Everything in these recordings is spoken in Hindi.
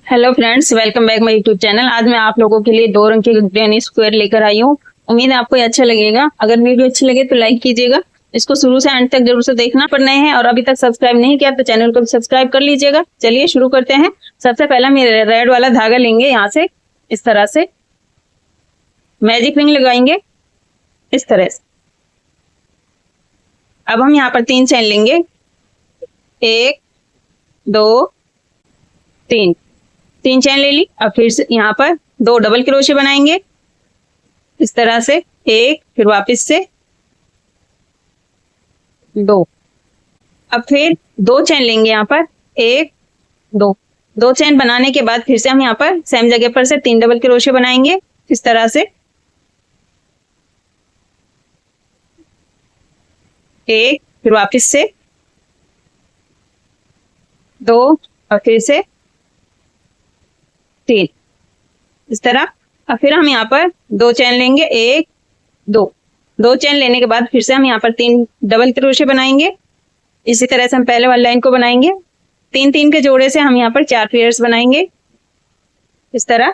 Hello friends, welcome back my YouTube channel. आज मैं आप लोगों के लिए 2 रंग के ग्रैनी स्क्वायर लेकर आई हूँ। उम्मीद है आपको ये अच्छा लगेगा। अगर वीडियो अच्छी लगे तो लाइक कीजिएगा। इसको शुरू से एंड तक जरूर से देखना। पर नए हैं और अभी तक सब्सक्राइब नहीं किया तो चैनल को भी सब्सक्राइब कर लीजिएगा। चलिए शुरू करते हैं। सबसे पहले हम रेड वाला धागा लेंगे, यहाँ से इस तरह से मैजिक रिंग लगाएंगे इस तरह से। अब हम यहाँ पर 3 चैन लेंगे, 1 2 3 3 चैन ले ली। अब फिर से यहाँ पर 2 डबल क्रोशे बनाएंगे इस तरह से, 1 फिर वापस से 2। अब फिर 2 चैन लेंगे यहाँ पर, 1 2 चैन बनाने के बाद फिर से हम यहाँ पर सेम जगह पर से 3 डबल क्रोशे बनाएंगे इस तरह से, 1 फिर वापस से 2 और फिर से 3 इस तरह। अब फिर हम यहाँ पर 2 चैन लेंगे, 1 2 चैन लेने के बाद फिर से हम यहाँ पर 3 डबल क्रोशे बनाएंगे। इसी तरह से हम पहले वाली लाइन को बनाएंगे। 3 के जोड़े से हम यहाँ पर 4 पेयर्स बनाएंगे इस तरह।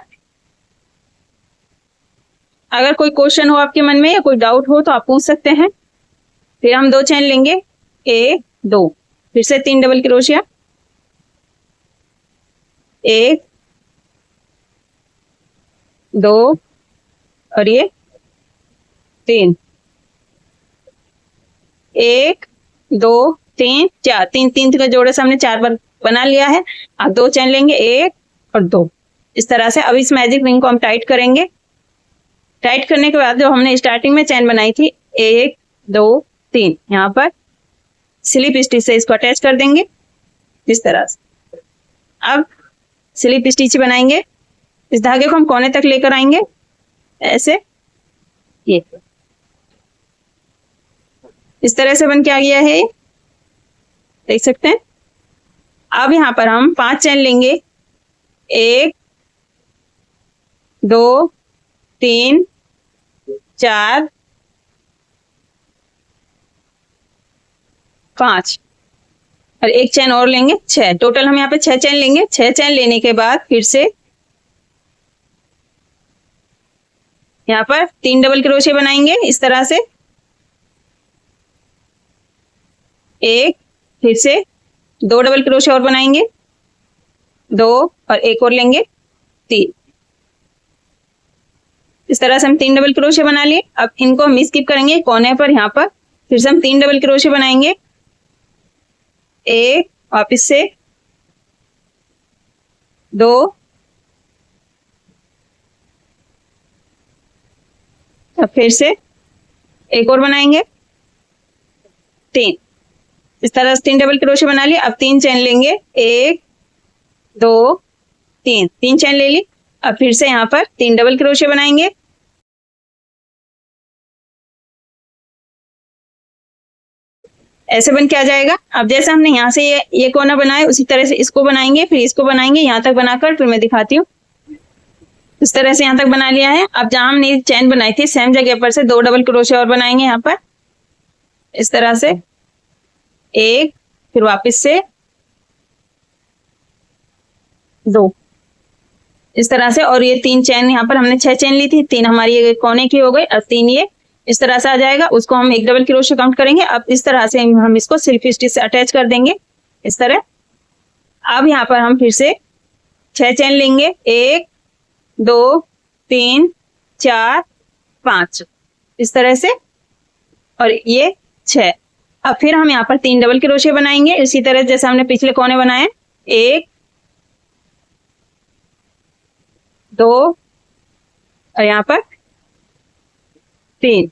अगर कोई क्वेश्चन हो आपके मन में या कोई डाउट हो तो आप पूछ सकते हैं। फिर हम 2 चैन लेंगे, 1 2 फिर से 3 डबल क्रोशिया, 1 2 और ये 3, 1 2 3 4 3 का जोड़े से हमने 4 बार बना लिया है। अब 2 चैन लेंगे, 1 और 2 इस तरह से। अब इस मैजिक रिंग को हम टाइट करेंगे। टाइट करने के बाद जो हमने स्टार्टिंग में चैन बनाई थी 1 2 3, यहाँ पर स्लिप स्टिच से इसको अटैच कर देंगे इस तरह से। अब स्लिप स्टिच बनाएंगे। इस धागे को हम कोने तक लेकर आएंगे ऐसे, ये इस तरह से बन के आ गया है, देख सकते हैं। अब यहाँ पर हम 5 चैन लेंगे, 1 2 3 4 5 और 1 चैन और लेंगे, 6। टोटल हम यहाँ पे 6 चैन लेंगे। 6 चैन लेने के बाद फिर से यहाँ पर 3 डबल क्रोशे बनाएंगे इस तरह से, 1 फिर से 2 डबल क्रोशे और बनाएंगे, 2 और 1 और लेंगे, 3 इस तरह से हम 3 डबल क्रोशे बना लिए। अब इनको हम स्किप करेंगे कोने पर, यहाँ पर फिर से हम 3 डबल क्रोशे बनाएंगे, 1 वापिस से 2 अब फिर से 1 और बनाएंगे, 3 इस तरह से 3 डबल क्रोशे बना लिए। अब 3 चैन लेंगे, 1 2 3 चैन ले ली। अब फिर से यहाँ पर 3 डबल क्रोशे बनाएंगे, ऐसे बन के आ जाएगा। अब जैसे हमने यहाँ से ये कोना बनाया उसी तरह से इसको बनाएंगे, फिर इसको बनाएंगे, यहाँ तक बनाकर फिर मैं दिखाती हूँ। इस तरह से यहाँ तक बना लिया है। अब जहां हमने चैन बनाई थी सेम जगह पर से 2 डबल क्रोशे और बनाएंगे यहाँ पर इस तरह से, 1 फिर वापस से 2 इस तरह से। और ये 3 चैन यहाँ पर हमने 6 चैन ली थी, 3 हमारी ये कोने की हो गई। अब 3 ये इस तरह से आ जाएगा, उसको हम 1 डबल क्रोशे काउंट करेंगे। अब इस तरह से हम इसको स्लिप स्टिच से अटैच कर देंगे इस तरह। अब यहाँ पर हम फिर से 6 चैन लेंगे, 1 2 3 4 5 इस तरह से, और ये 6। अब फिर हम यहाँ पर 3 डबल क्रोशे बनाएंगे इसी तरह जैसे हमने पिछले कोने बनाए, 1 2 और यहाँ पर 3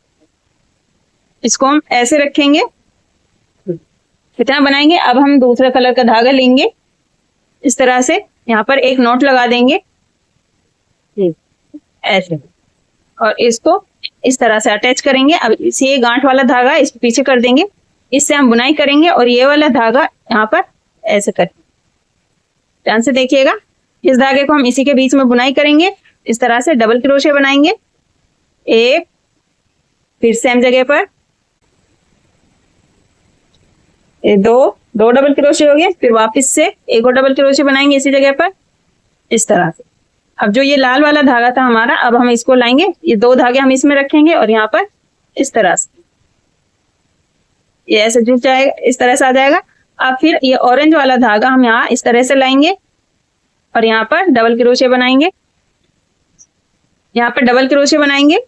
इसको हम ऐसे रखेंगे, इतना बनाएंगे। अब हम दूसरा कलर का धागा लेंगे इस तरह से, यहाँ पर एक नॉट लगा देंगे ऐसे, और इसको इस तरह से अटैच करेंगे। अब इसे ये गांठ वाला धागा इसको पीछे कर देंगे, इससे हम बुनाई करेंगे। और ये वाला धागा यहाँ पर ऐसे करेंगे, ध्यान से देखिएगा। इस धागे को हम इसी के बीच में बुनाई करेंगे इस तरह से, डबल क्रोशे बनाएंगे, 1 फिर सेम जगह पर 2 डबल क्रोशे हो गए। फिर वापस से एक और डबल क्रोशे बनाएंगे इसी जगह पर, इस तरह से। अब जो ये लाल वाला धागा था हमारा, अब हम इसको लाएंगे, ये 2 धागे हम इसमें रखेंगे और यहाँ पर इस तरह से ये ऐसे जुड़ जाएगा, इस तरह से आ जाएगा। अब फिर ये ऑरेंज वाला धागा हम यहाँ इस तरह से लाएंगे और यहाँ पर डबल क्रोशे बनाएंगे, यहाँ पर डबल क्रोशे बनाएंगे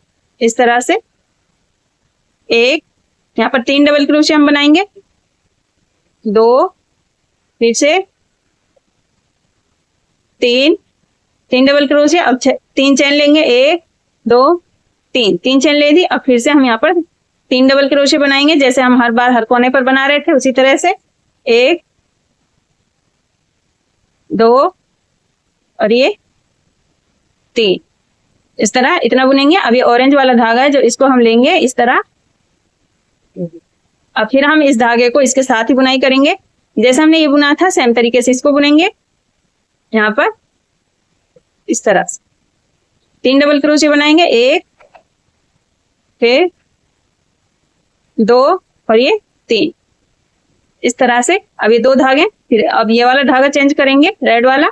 इस तरह से। एक, यहाँ पर 3 डबल क्रोशे हम बनाएंगे, 2, फिर से 3 डबल क्रोशे। अब 3 चेन लेंगे, 1 2 3 चेन ले दी। अब फिर से हम यहाँ पर 3 डबल क्रोशे बनाएंगे, जैसे हम हर बार हर कोने पर बना रहे थे उसी तरह से। 1 2 और ये 3, इस तरह इतना बुनेंगे। अब ये ऑरेंज वाला धागा है जो इसको हम लेंगे इस तरह। अब फिर हम इस धागे को इसके साथ ही बुनाई करेंगे, जैसे हमने ये बुना था सेम तरीके से इसको बुनेंगे यहाँ पर इस तरह से। 3 डबल क्रोशे बनाएंगे, 1 फिर 2 और ये 3, इस तरह से। अब ये 2 धागे, फिर अब ये वाला धागा चेंज करेंगे, रेड वाला,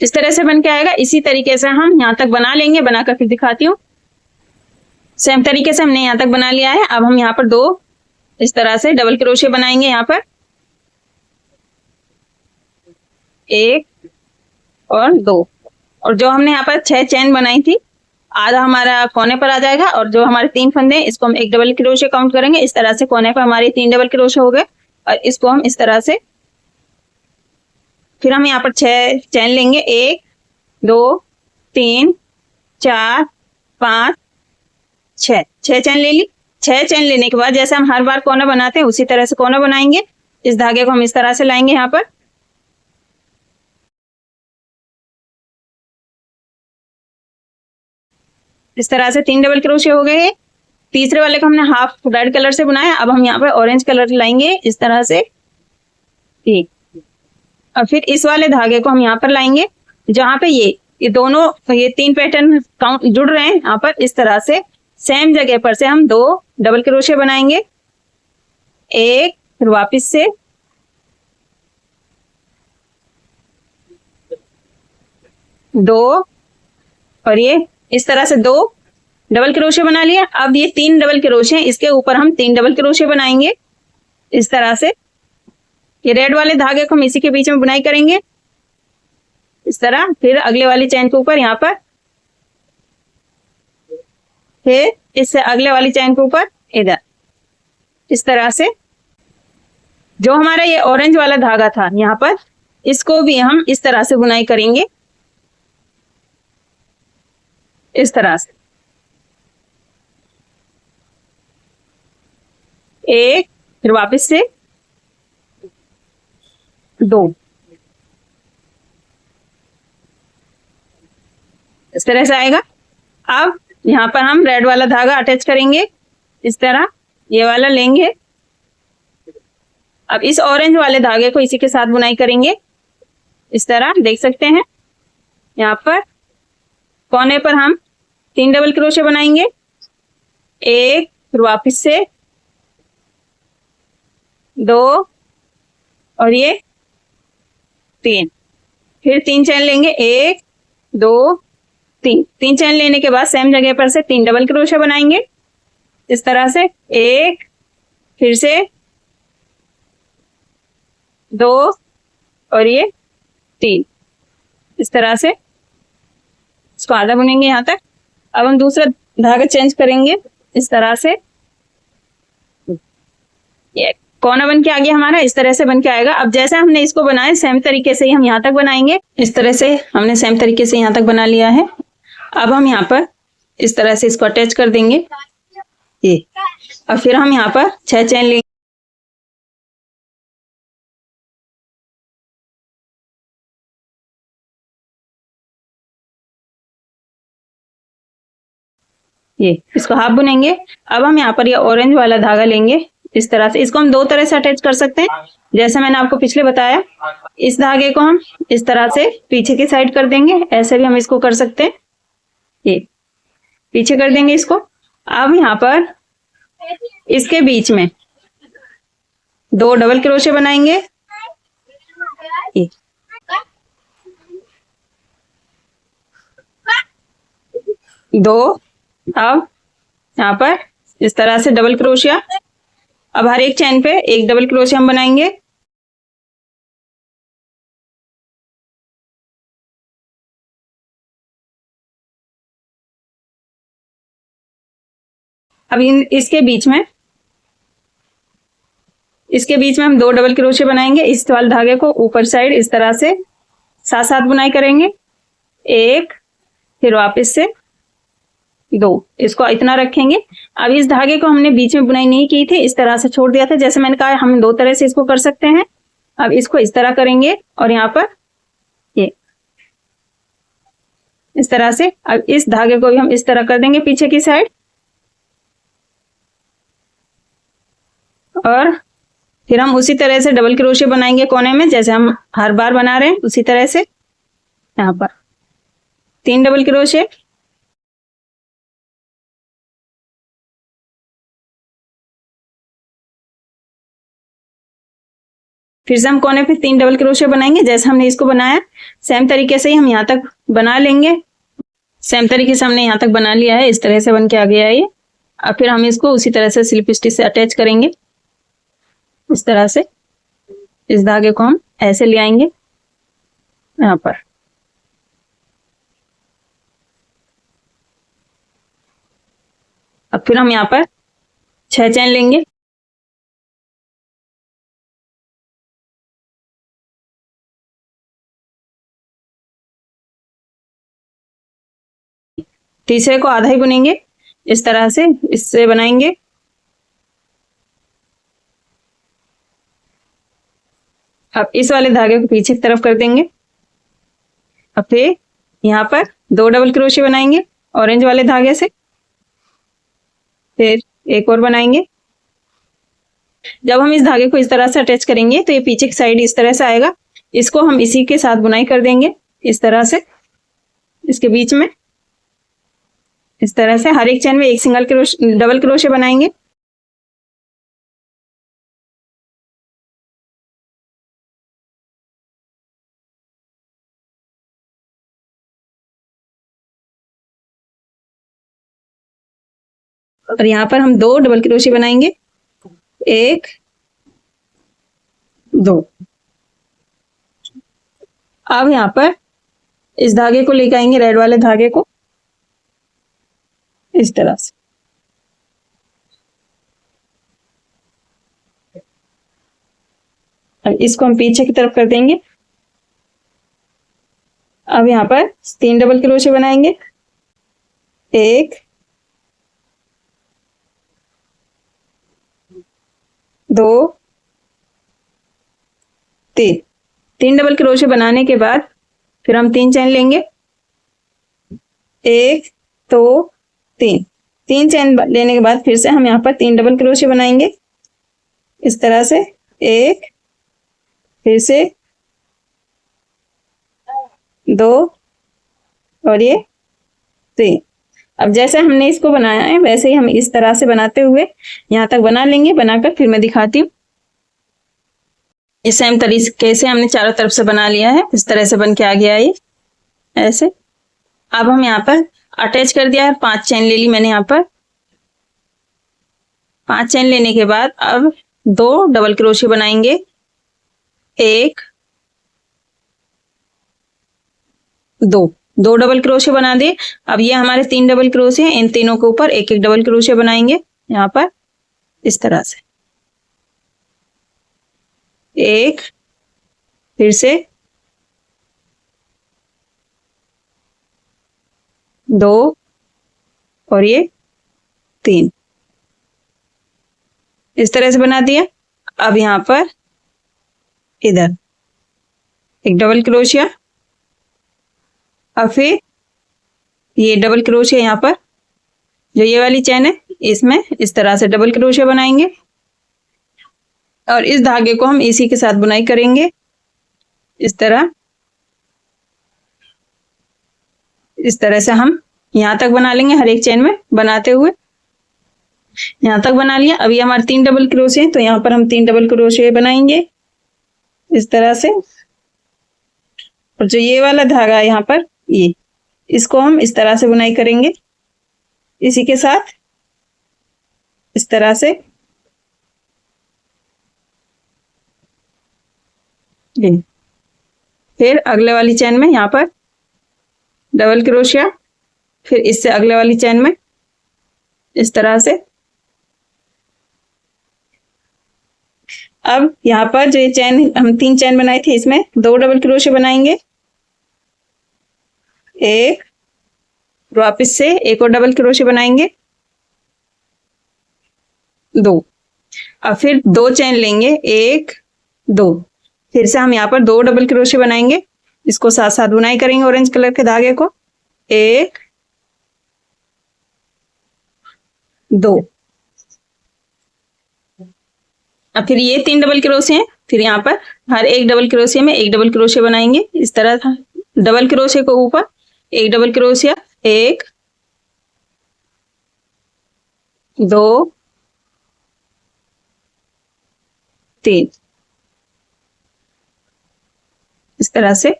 इस तरह से बन के आएगा। इसी तरीके से हम यहाँ तक बना लेंगे, बनाकर फिर दिखाती हूँ। सेम तरीके से हमने यहाँ तक बना लिया है। अब हम यहाँ पर 2 इस तरह से डबल क्रोशे बनाएंगे, यहाँ पर 1 और 2, और जो हमने यहाँ पर 6 चेन बनाई थी, आधा हमारा कोने पर आ जाएगा और जो हमारे 3 फंदे हैं इसको हम 1 डबल क्रोशे काउंट करेंगे। इस तरह से कोने पर हमारे 3 डबल क्रोशे हो गए और इसको हम इस तरह से, फिर हम यहाँ पर 6 चेन लेंगे, 1 2 3 4 5 6 चेन ले ली। 6 चेन लेने के बाद जैसे हम हर बार कोना बनाते हैं उसी तरह से कोना बनाएंगे। इस धागे को हम इस तरह से लाएंगे यहाँ पर, इस तरह से 3 डबल क्रोशे हो गए। तीसरे वाले को हमने हाफ रेड कलर से बनाया। अब हम यहाँ पर ऑरेंज कलर लाएंगे इस तरह से, ठीक। और फिर इस वाले धागे को हम यहाँ पर लाएंगे जहां पे ये दोनों ये 3 पैटर्न काउंट जुड़ रहे हैं, यहाँ पर इस तरह से सेम जगह पर से हम 2 डबल क्रोशे बनाएंगे, 1 फिर वापस से 2 और ये इस तरह से 2 डबल क्रोशे बना लिया। अब ये 3 डबल क्रोशे हैं, इसके ऊपर हम 3 डबल क्रोशे बनाएंगे इस तरह से। ये रेड वाले धागे को हम इसी के बीच में बुनाई करेंगे इस तरह। फिर अगले वाली चेन के ऊपर यहाँ पर, फिर इससे अगले वाली चेन के ऊपर इधर, इस तरह से। जो हमारा ये ऑरेंज वाला धागा था यहाँ पर, इसको भी हम इस तरह से बुनाई करेंगे इस तरह से। 1 फिर वापस से 2, इस तरह से आएगा। अब यहाँ पर हम रेड वाला धागा अटैच करेंगे इस तरह, ये वाला लेंगे। अब इस ऑरेंज वाले धागे को इसी के साथ बुनाई करेंगे इस तरह, देख सकते हैं। यहाँ पर कोने पर हम 3 डबल क्रोशे बनाएंगे, 1 फिर वापस से 2 और ये 3, फिर 3 चेन लेंगे, 1 2 3 चेन लेने के बाद सेम जगह पर से 3 डबल क्रोशे बनाएंगे इस तरह से, 1 फिर से 2 और ये 3, इस तरह से इसको आधा बुनेंगे यहाँ तक। अब हम दूसरा धागा चेंज करेंगे इस तरह से। ये कोना बन के आ गया हमारा, इस तरह से बन के आएगा। अब जैसे हमने इसको बनाया सेम तरीके से ही हम यहाँ तक बनाएंगे। इस तरह से हमने सेम तरीके से यहाँ तक बना लिया है। अब हम यहाँ पर इस तरह से इसको अटैच कर देंगे ये। अब फिर हम यहाँ पर 6 चेन लेंगे, ये इसको हाफ बुनेंगे। अब हम यहाँ पर ये ऑरेंज वाला धागा लेंगे इस तरह से। इसको हम 2 तरह से अटैच कर सकते हैं, जैसे मैंने आपको पिछले बताया। इस धागे को हम इस तरह से पीछे की साइड कर देंगे, ऐसे भी हम इसको कर सकते हैं, ये पीछे कर देंगे इसको। अब यहाँ पर इसके बीच में 2 डबल क्रोशे बनाएंगे ये 2। अब यहाँ पर इस तरह से डबल क्रोशिया। अब हर एक चैन पे एक डबल क्रोशिया हम बनाएंगे। अब इसके बीच में हम 2 डबल क्रोशिया बनाएंगे। इस वाले धागे को ऊपर साइड इस तरह से 7 बुनाई करेंगे। 1, फिर वापस से 2, इसको इतना रखेंगे। अब इस धागे को हमने बीच में बुनाई नहीं की थी, इस तरह से छोड़ दिया था। जैसे मैंने कहा हम 2 तरह से इसको कर सकते हैं। अब इसको इस तरह करेंगे और यहाँ पर ये इस तरह से। अब इस धागे को भी हम इस तरह कर देंगे पीछे की साइड, और फिर हम उसी तरह से डबल क्रोशिया बनाएंगे कोने में, जैसे हम हर बार बना रहे हैं उसी तरह से। यहाँ पर 3 डबल क्रोशिया, फिर से हम कोने पे 3 डबल क्रोशिया बनाएंगे जैसे हमने इसको बनाया। सेम तरीके से ही हम यहाँ तक बना लेंगे। सेम तरीके से हमने यहाँ तक बना लिया है, इस तरह से बन के आ गया है ये। अब फिर हम इसको उसी तरह से स्लिप स्टिच से अटैच करेंगे। इस तरह से इस धागे को हम ऐसे ले आएंगे यहाँ पर। अब फिर हम यहाँ पर 6 चैन लेंगे। तीसरे को आधा ही बुनेंगे, इस तरह से इससे बनाएंगे। अब इस वाले धागे को पीछे की तरफ कर देंगे। अब फिर यहाँ पर 2 डबल क्रोशिया बनाएंगे ऑरेंज वाले धागे से, फिर एक और बनाएंगे। जब हम इस धागे को इस तरह से अटैच करेंगे तो ये पीछे की साइड इस तरह से आएगा। इसको हम इसी के साथ बुनाई कर देंगे इस तरह से, इसके बीच में इस तरह से। हर एक चैन में एक डबल क्रोशिया बनाएंगे। और यहाँ पर हम 2 डबल क्रोशिया बनाएंगे, 1 2। अब यहाँ पर इस धागे को लेकर आएंगे, रेड वाले धागे को इस तरह से। और इसको हम पीछे की तरफ कर देंगे। अब यहाँ पर 3 डबल क्रोशिया बनाएंगे, 1 2 3। 3 डबल क्रोशिया बनाने के बाद फिर हम 3 चैन लेंगे, 1 2 3। 3 चैन लेने के बाद फिर से हम यहाँ पर 3 डबल क्रोशिया बनाएंगे इस तरह से। 1, फिर से 2 और ये 3। अब जैसे हमने इसको बनाया है वैसे ही हम इस तरह से बनाते हुए यहाँ तक बना लेंगे। बनाकर फिर मैं दिखाती हूँ। इस सेम तरीके से हमने चारों तरफ से बना लिया है, इस तरह से बन के आ गया है ये ऐसे। अब हम यहाँ पर अटैच कर दिया है, 5 चैन ले ली मैंने यहाँ पर। 5 चैन लेने के बाद अब 2 डबल क्रोशिया बनाएंगे, 1 2। 2 डबल क्रोशिया बना दिए। अब ये हमारे 3 डबल क्रोशिया हैं, इन तीनों के ऊपर एक एक डबल क्रोशिया बनाएंगे यहाँ पर इस तरह से। 1, फिर से 2 और ये 3, इस तरह से बना दिया। अब यहाँ पर इधर एक डबल क्रोशिया, अब फिर ये डबल क्रोशिया यहाँ पर जो ये वाली चैन है इसमें इस तरह से डबल क्रोशिया बनाएंगे और इस धागे को हम इसी के साथ बुनाई करेंगे इस तरह। इस तरह से हम यहाँ तक बना लेंगे, हर एक चैन में बनाते हुए यहाँ तक बना लिया। अभी हमारे 3 डबल क्रोशिया है तो यहाँ पर हम 3 डबल क्रोशिया बनाएंगे इस तरह से। और जो ये वाला धागा है यहाँ पर, ये इसको हम इस तरह से बुनाई करेंगे, इसी के साथ इस तरह से। ये फिर अगले वाली चेन में यहाँ पर डबल क्रोशिया, फिर इससे अगले वाली चेन में इस तरह से। अब यहाँ पर जो ये चेन हम 3 चेन बनाई थी, इसमें 2 डबल क्रोशिया बनाएंगे, एक, वापस से एक और डबल क्रोशिया बनाएंगे, 2। अब फिर 2 चेन लेंगे, 1 2, फिर से हम यहाँ पर 2 डबल क्रोशिया बनाएंगे, इसको साथ साथ बुनाई करेंगे ऑरेंज कलर के धागे को, 1 2। अब फिर ये 3 डबल क्रोशिया हैं, फिर यहाँ पर हर एक डबल क्रोशिया में एक डबल क्रोशिया बनाएंगे, इस तरह था। डबल क्रोशिया को ऊपर एक डबल क्रोशिया, 1 2 3, इस तरह से।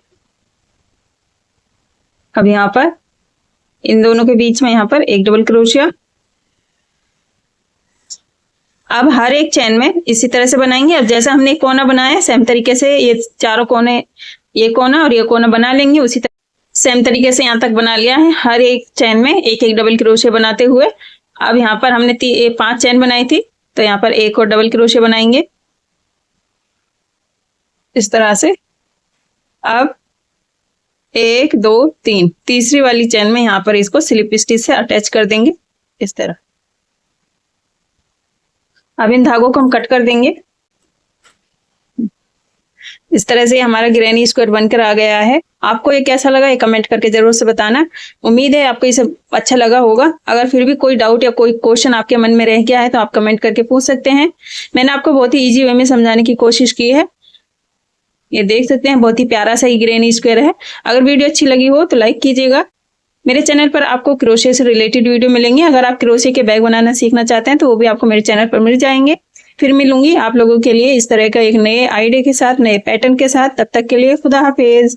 अब यहाँ पर इन दोनों के बीच में यहाँ पर एक डबल क्रोशिया। अब हर एक चेन में इसी तरह से बनाएंगे। अब जैसा हमने कोना बनाया है, सेम तरीके से ये चारों कोने, ये कोना और ये कोना बना लेंगे। उसी तरह सेम तरीके से यहाँ तक बना लिया है, हर एक चेन में एक एक डबल क्रोशिया बनाते हुए। अब यहाँ पर हमने 5 चेन बनाई थी, तो यहाँ पर एक और डबल क्रोशिया बनाएंगे इस तरह से। अब 1 2 3, तीसरी वाली चेन में यहाँ पर इसको स्लिप स्टिच से अटैच कर देंगे इस तरह। अब इन धागों को हम कट कर देंगे। इस तरह से हमारा ग्रैनी स्क्वायर बनकर आ गया है। आपको ये कैसा लगा, ये कमेंट करके जरूर से बताना। उम्मीद है आपको ये सब अच्छा लगा होगा। अगर फिर भी कोई डाउट या कोई क्वेश्चन आपके मन में रह गया है तो आप कमेंट करके पूछ सकते हैं। मैंने आपको बहुत ही इजी वे में समझाने की कोशिश की है। ये देख सकते हैं, बहुत ही प्यारा सा ग्रैनी स्क्वायर है। अगर वीडियो अच्छी लगी हो तो लाइक कीजिएगा। मेरे चैनल पर आपको क्रोशे से रिलेटेड वीडियो मिलेंगे। अगर आप क्रोशे के बैग बनाना सीखना चाहते हैं तो वो भी आपको मेरे चैनल पर मिल जाएंगे। फिर मिलूंगी आप लोगों के लिए इस तरह का एक नए आइडिया के साथ, नए पैटर्न के साथ। तब तक के लिए खुदा हाफिज।